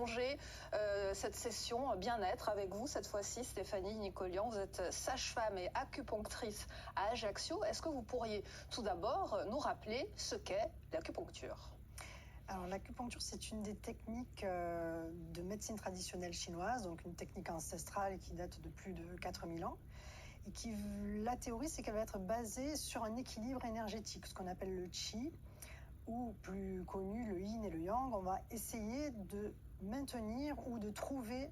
prolonger cette session bien-être avec vous. Cette fois-ci, Stéphanie Nicolian, vous êtes sage-femme et acupunctrice à Ajaccio. Est-ce que vous pourriez tout d'abord nous rappeler ce qu'est l'acupuncture ? Alors l'acupuncture, c'est une des techniques de médecine traditionnelle chinoise, donc une technique ancestrale qui date de plus de 4000 ans. Et la théorie, c'est qu'elle va être basée sur un équilibre énergétique, ce qu'on appelle le qi, ou plus connu, le yin et le yang. On va essayer de maintenir ou de trouver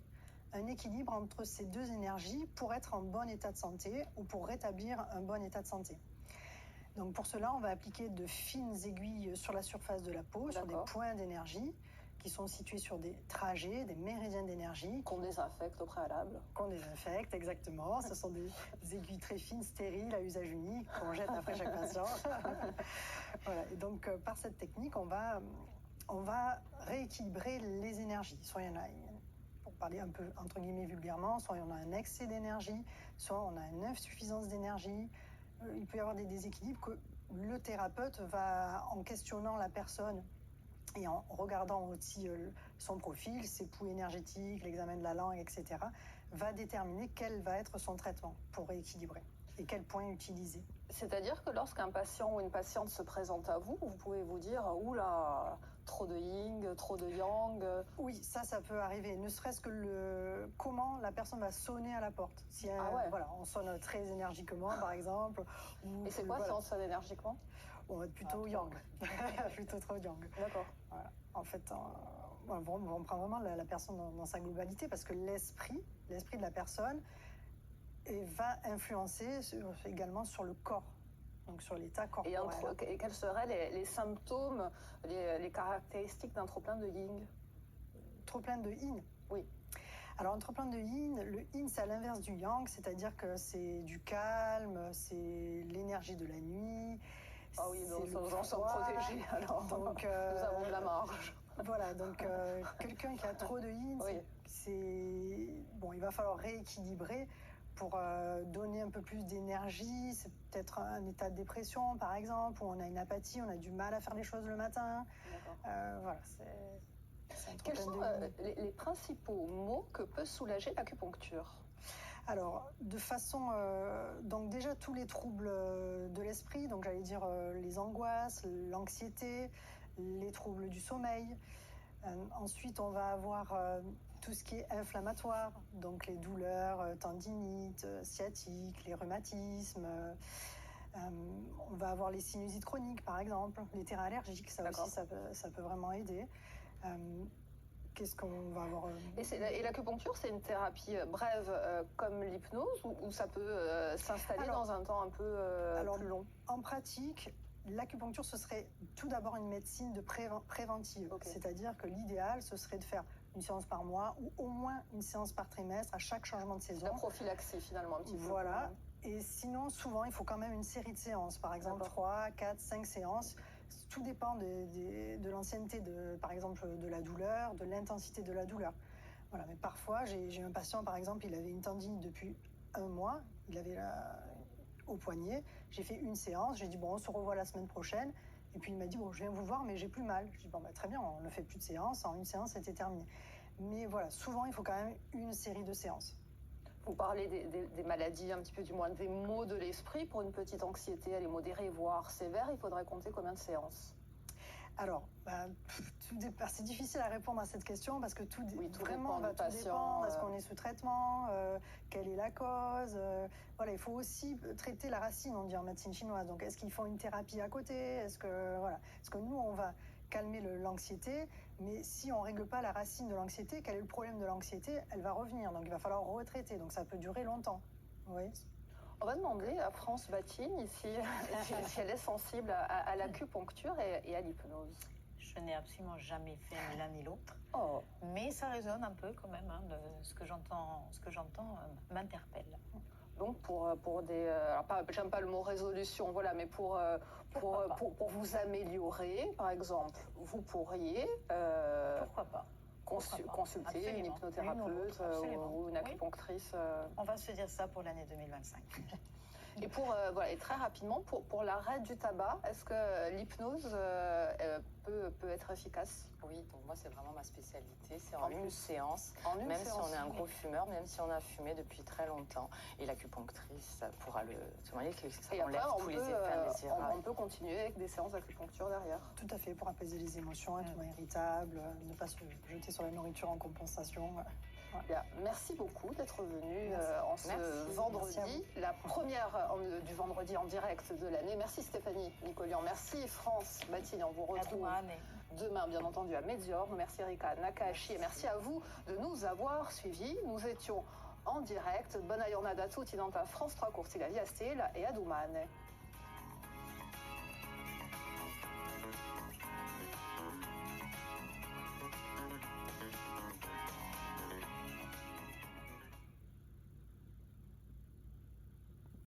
un équilibre entre ces deux énergies pour être en bon état de santé ou pour rétablir un bon état de santé. Donc pour cela, on va appliquer de fines aiguilles sur la surface de la peau, sur des points d'énergie qui sont situés sur des trajets, des méridiens d'énergie. Qu'on désinfecte au préalable. Qu'on désinfecte, exactement. Ce sont des aiguilles très fines, stériles, à usage unique, qu'on jette après chaque patient. Voilà. Et donc par cette technique, on va rééquilibrer les énergies. Soit il y en a, pour parler un peu entre guillemets vulgairement, soit on a un excès d'énergie, soit on a une insuffisance d'énergie. Il peut y avoir des déséquilibres que le thérapeute va, en questionnant la personne et en regardant aussi son profil, ses pouls énergétiques, l'examen de la langue, etc., va déterminer quel va être son traitement pour rééquilibrer et quel point utiliser. C'est-à-dire que lorsqu'un patient ou une patiente se présente à vous, vous pouvez vous dire « Oula, trop de yin, trop de yang ». Oui, ça peut arriver. Ne serait-ce que comment la personne va sonner à la porte. Si voilà, on sonne très énergiquement, par exemple. Et c'est quoi si on sonne énergiquement ? On va être plutôt yang, plutôt trop yang. D'accord. Voilà. En fait, on prend vraiment la personne dans sa globalité parce que l'esprit de la personne va influencer également sur le corps, donc sur l'état corporel. Et quels seraient les symptômes, les caractéristiques d'un trop-plein de yin ? Trop-plein de yin ? Oui. Alors, un trop-plein de yin, le yin, c'est à l'inverse du yang, c'est-à-dire que c'est du calme, c'est l'énergie de la nuit. Ah oui, donc nous en sommes protégés, alors donc, nous avons de la marge. Voilà, donc quelqu'un qui a trop de yin, il va falloir rééquilibrer pour donner un peu plus d'énergie. C'est peut-être un état de dépression, par exemple, où on a une apathie, on a du mal à faire les choses le matin. Voilà, Quels sont les principaux maux que peut soulager l'acupuncture ? Alors, de façon... donc déjà, tous les troubles de l'esprit, donc j'allais dire les angoisses, l'anxiété, les troubles du sommeil. Ensuite, on va avoir tout ce qui est inflammatoire, donc les douleurs, tendinites, sciatiques, les rhumatismes. On va avoir les sinusites chroniques, par exemple, les terrains allergiques, ça aussi, ça peut vraiment aider. Qu'est-ce qu'on va avoir Et l'acupuncture, c'est une thérapie brève comme l'hypnose ou ça peut s'installer dans un temps un peu plus long ? En pratique, l'acupuncture, ce serait tout d'abord une médecine de préventive. C'est-à-dire que l'idéal, ce serait de faire une séance par mois ou au moins une séance par trimestre à chaque changement de saison. La prophylaxie, finalement, un petit peu. Voilà. Et sinon, souvent, il faut quand même une série de séances. Par exemple, 3, 4, 5 séances. Tout dépend de l'ancienneté, par exemple, de la douleur, de l'intensité de la douleur. Voilà. Mais parfois, j'ai un patient, par exemple, il avait une tendinite depuis 1 mois. Il avait au poignet. J'ai fait une séance. J'ai dit, bon, on se revoit la semaine prochaine. Et puis, il m'a dit, bon, je viens vous voir, mais j'ai plus mal. Je dis, bon, très bien, on ne fait plus de séance. En une séance, c'était terminé. Mais voilà, souvent, il faut quand même une série de séances. Vous parlez des maladies, un petit peu du moins des maux de l'esprit. Pour une petite anxiété, elle est modérée, voire sévère, il faudrait compter combien de séances ? Alors, c'est difficile à répondre à cette question parce que tout dépend va tout dépendre. Est-ce qu'on est sous traitement ? Quelle est la cause ? Voilà, il faut aussi traiter la racine, on dit en médecine chinoise. Donc, est-ce qu'ils font une thérapie à côté ? Est-ce que nous, on va calmer l'anxiété, mais si on ne règle pas la racine de l'anxiété, quel est le problème de l'anxiété ? Elle va revenir, donc il va falloir retraiter, donc ça peut durer longtemps. Oui. On va demander à France Battine ici si elle est sensible à l'acupuncture et à l'hypnose. Je n'ai absolument jamais fait ni l'un ni l'autre, mais ça résonne un peu quand même. Ce que j'entends m'interpelle. Donc pour des, alors j'aime pas le mot résolution, voilà, mais pour vous améliorer, par exemple, vous pourriez pourquoi pas consulter une hypnothérapeute ou une acupunctrice. On va se dire ça pour l'année 2025. Et et très rapidement, pour l'arrêt du tabac, est-ce que l'hypnose peut être efficace? Oui, donc moi c'est vraiment ma spécialité, c'est en une séance, même si on est un gros fumeur, même si on a fumé depuis très longtemps. Et l'acupunctrice pourra le témoigner, que ça enlève tous les effets indésirables. On peut continuer avec des séances d'acupuncture derrière. Tout à fait, pour apaiser les émotions, être moins irritable, ne pas se jeter sur la nourriture en compensation. Bien, merci beaucoup d'être venu en ce vendredi, la première du vendredi en direct de l'année. Merci Stéphanie Nicolian, merci France Mathilde, on vous retrouve demain bien entendu à Medior. Merci Erika Nakahashi et merci à vous de nous avoir suivis. Nous étions en direct. Buona giornata a tutti dans France 3 Corsica via Stella et à domani.